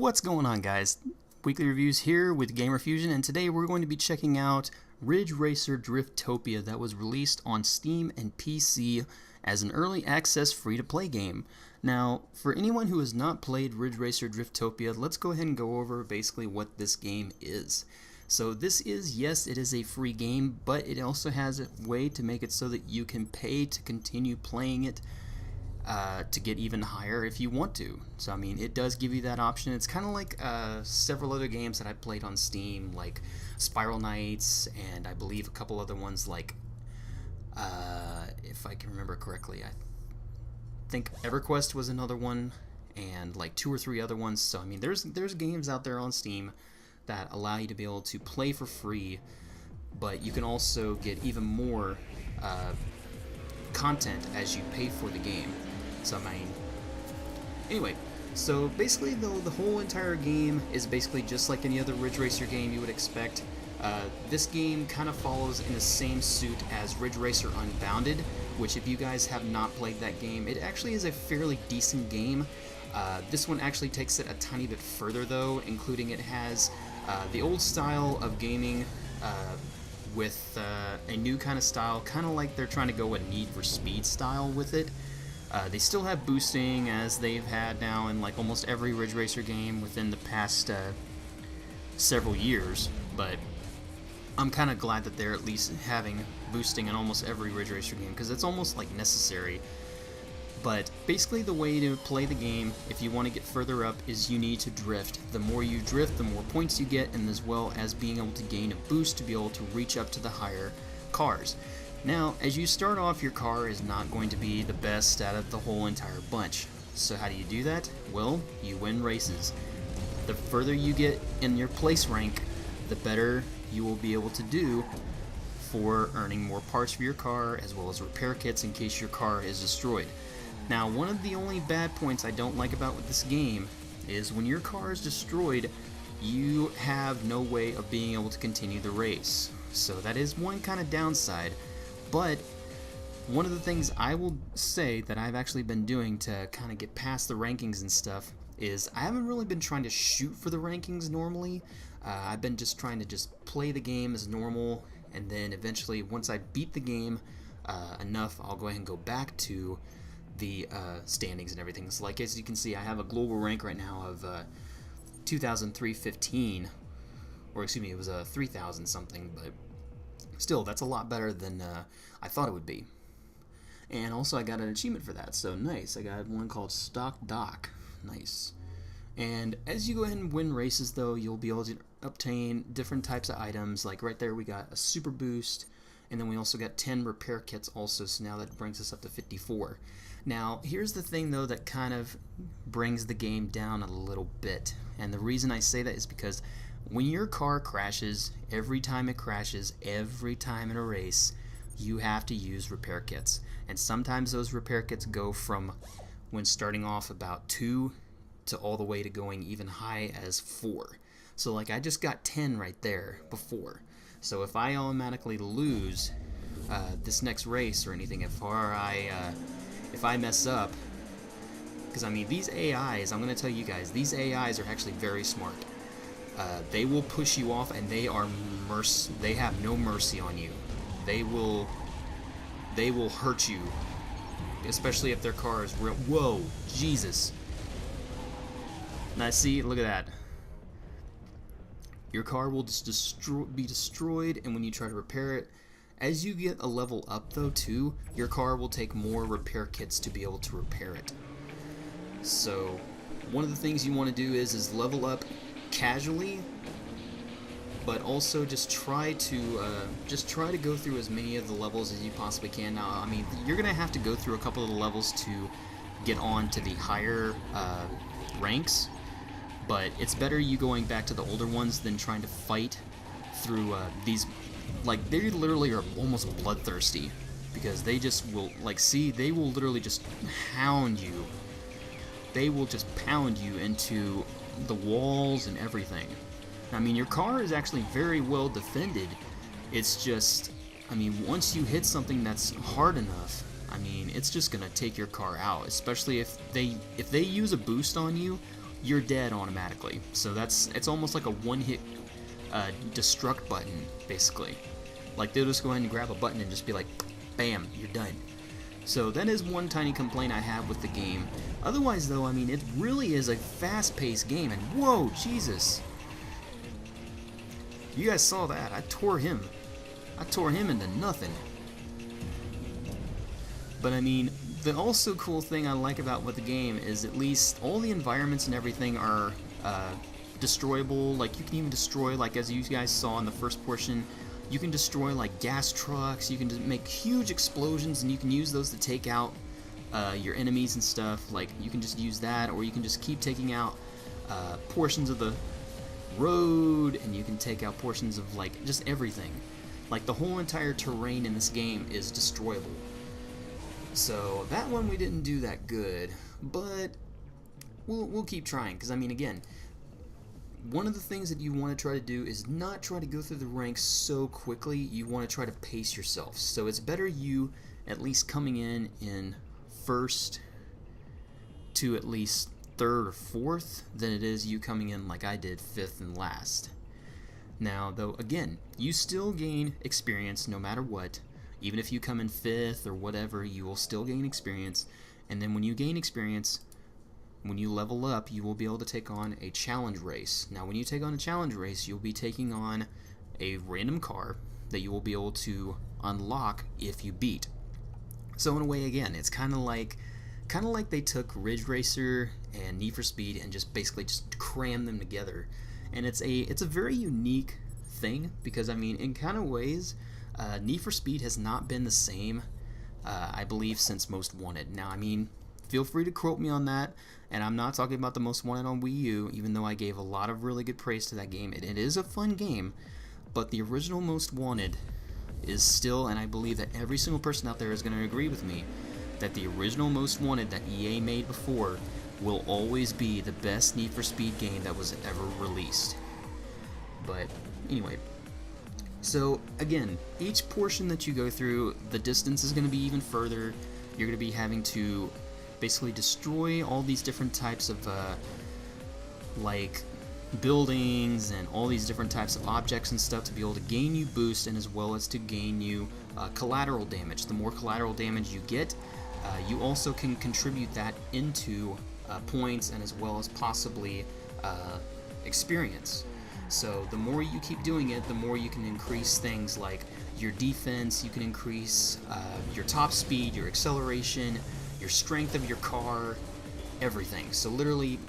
What's going on, guys? Weekly Reviews here with Gamer Fusion, and today we're going to be checking out RidgeRacer Driftopia that was released on Steam and PC as an early access free-to-play game. Now, for anyone who has not played RidgeRacer Driftopia, let's go ahead and go over basically what this game is. So this is, yes, it is a free game, but it also has a way to make it so that you can pay to continue playing it to get even higher if you want to. So I mean, it does give you that option. It's kind of like several other games that I played on Steam, like Spiral Knights, and I believe a couple other ones like, if I can remember correctly, I think EverQuest was another one, and like 2 or 3 other ones. So I mean, there's games out there on Steam that allow you to be able to play for free, but you can also get even more content as you pay for the game. So I mean, anyway, so basically the whole entire game is basically just like any other Ridge Racer game you would expect. This game kind of follows in the same suit as RidgeRacer Unbounded, which if you guys have not played that game, it actually is a fairly decent game. This one actually takes it a tiny bit further though, including it has the old style of gaming with a new kind of style, kind of like they're trying to go a Need for Speed style with it. They still have boosting, as they've had now in like almost every Ridge Racer game within the past several years, but I'm kind of glad that they're at least having boosting in almost every Ridge Racer game, because it's almost like necessary. But basically the way to play the game, if you want to get further up, is you need to drift. The more you drift, the more points you get, and as well as being able to gain a boost to be able to reach up to the higher cars. Now, as you start off, your car is not going to be the best out of the whole entire bunch. So how do you do that? Well, you win races. The further you get in your place rank, the better you will be able to do for earning more parts for your car, as well as repair kits in case your car is destroyed. Now, one of the only bad points I don't like about this game is when your car is destroyed, you have no way of being able to continue the race. So that is one kind of downside. But one of the things I will say that I've actually been doing to kind of get past the rankings and stuff is I haven't really been trying to shoot for the rankings normally. I've been just trying to just play the game as normal, and then eventually once I beat the game enough, I'll go ahead and go back to the standings and everything. So like, as you can see, I have a global rank right now of 2,315, or excuse me, it was 3,000 something, but still, that's a lot better than I thought it would be. And also I got an achievement for that, so nice. I got one called Stock Dock. Nice. And as you go ahead and win races though, you'll be able to obtain different types of items. Like right there we got a super boost, and then we also got 10 repair kits also, so now that brings us up to 54. Now, here's the thing though that kind of brings the game down a little bit. And the reason I say that is because when your car crashes, every time it crashes, every time in a race, you have to use repair kits. And sometimes those repair kits go from when starting off about 2 to all the way to going even high as 4. So like I just got 10 right there before. So if I automatically lose this next race or anything, if I mess up, because I mean these AIs, I'm going to tell you guys, these AIs are actually very smart. They will push you off, and they have no mercy on you. They will hurt you, especially if their car is real. Whoa, Jesus! Now see, look at that. Your car will just be destroyed, and when you try to repair it, as you get a level up though too, your car will take more repair kits to be able to repair it. So one of the things you want to do is level up casually, but also just try to go through as many of the levels as you possibly can. Now, I mean, you're gonna have to go through a couple of the levels to get on to the higher ranks, but it's better you going back to the older ones than trying to fight through these. Like, they literally are almost bloodthirsty, because they just will, like, see, they will literally just hound you. They will just pound you into the walls and everything. I mean, your car is actually very well defended. It's just, I mean, once you hit something that's hard enough, I mean, it's just gonna take your car out. Especially if they use a boost on you, you're dead automatically. So it's almost like a one-hit destruct button, basically. Like, they'll just go ahead and grab a button and just be like, bam, you're done. So that is one tiny complaint I have with the game. Otherwise, though, I mean, it really is a fast-paced game, and whoa, Jesus. You guys saw that. I tore him into nothing. But I mean, the also cool thing I like about the game is at least all the environments and everything are destroyable. Like, you can even destroy, like, as you guys saw in the first portion, you can destroy like gas trucks, you can just make huge explosions, and you can use those to take out your enemies and stuff. Like, you can just use that, or you can just keep taking out portions of the road, and you can take out portions of like just everything. Like, the whole entire terrain in this game is destroyable. So that one we didn't do that good, but we'll keep trying, because I mean, again, one of the things that you want to try to do is not try to go through the ranks so quickly. You want to try to pace yourself. So it's better you at least coming in first to at least third or fourth than it is you coming in like I did fifth and last. Now, though, again, you still gain experience no matter what. Even if you come in fifth or whatever, you will still gain experience. And then when you gain experience, when you level up, you will be able to take on a challenge race. Now, when you take on a challenge race, you'll be taking on a random car that you will be able to unlock if you beat. So in a way, again, it's kind of like they took Ridge Racer and Need for Speed and just basically just crammed them together. And it's a very unique thing, because I mean, in kind of ways, Need for Speed has not been the same, I believe, since Most Wanted. Now, I mean, feel free to quote me on that, and I'm not talking about the Most Wanted on Wii U, even though I gave a lot of really good praise to that game. It is a fun game, but the original Most Wanted is still, and I believe that every single person out there is going to agree with me, that the original Most Wanted that EA made before will always be the best Need for Speed game that was ever released. But anyway, so again, each portion that you go through, the distance is going to be even further. You're going to be having to basically destroy all these different types of like buildings and all these different types of objects and stuff to be able to gain you boost, and as well as to gain you collateral damage. The more collateral damage you get, you also can contribute that into points, and as well as possibly experience. So the more you keep doing it, the more you can increase things like your defense, you can increase your top speed, your acceleration, your strength of your car, everything. So literally,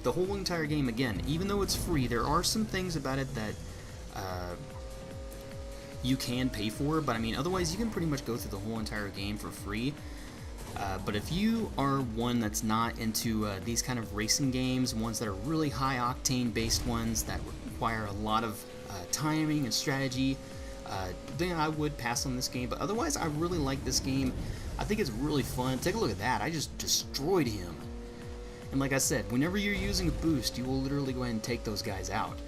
the whole entire game, again, even though it's free, there are some things about it that you can pay for, but I mean, otherwise you can pretty much go through the whole entire game for free. But if you are one that's not into these kind of racing games, ones that are really high octane based ones that require a lot of timing and strategy, then I would pass on this game. But otherwise, I really like this game. I think it's really fun. Take a look at that. I just destroyed him. And like I said, whenever you're using a boost, you will literally go ahead and take those guys out.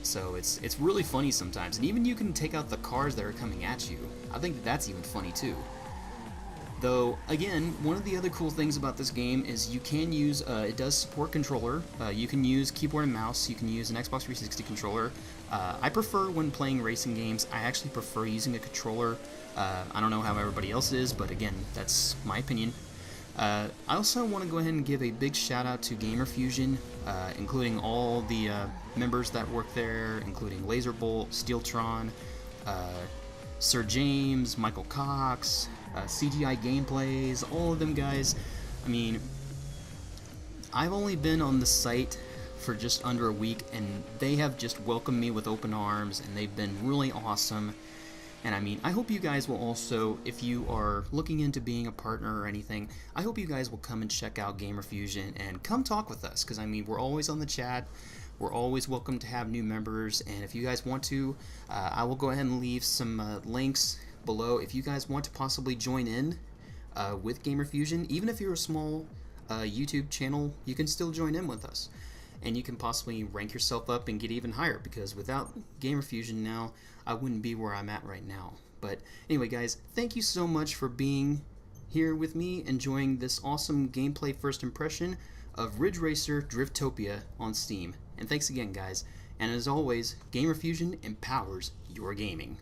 So it's really funny sometimes. And even you can take out the cars that are coming at you. I think that's even funny too. Though, again, one of the other cool things about this game is you can use, it does support controller. You can use keyboard and mouse. You can use an Xbox 360 controller. I prefer, when playing racing games, I actually prefer using a controller. I don't know how everybody else is, but again, that's my opinion. I also want to go ahead and give a big shout out to Gamer Fusion, including all the members that work there, including Laserbolt, Steeltron, Sir James, Michael Cox, CGI Gameplays, all of them guys. I mean, I've only been on the site for just under a week, and they have just welcomed me with open arms, and they've been really awesome. And I mean, I hope you guys will also, if you are looking into being a partner or anything, I hope you guys will come and check out Gamer Fusion and come talk with us, because I mean, we're always on the chat. We're always welcome to have new members, and if you guys want to, I will go ahead and leave some links below if you guys want to possibly join in with Gamer Fusion. Even if you're a small YouTube channel, you can still join in with us, and you can possibly rank yourself up and get even higher, because without Gamer Fusion now, I wouldn't be where I'm at right now. But anyway, guys, thank you so much for being here with me, enjoying this awesome gameplay first impression of Ridge Racer Driftopia on Steam. And thanks again, guys. And as always, Gamer Fusion empowers your gaming.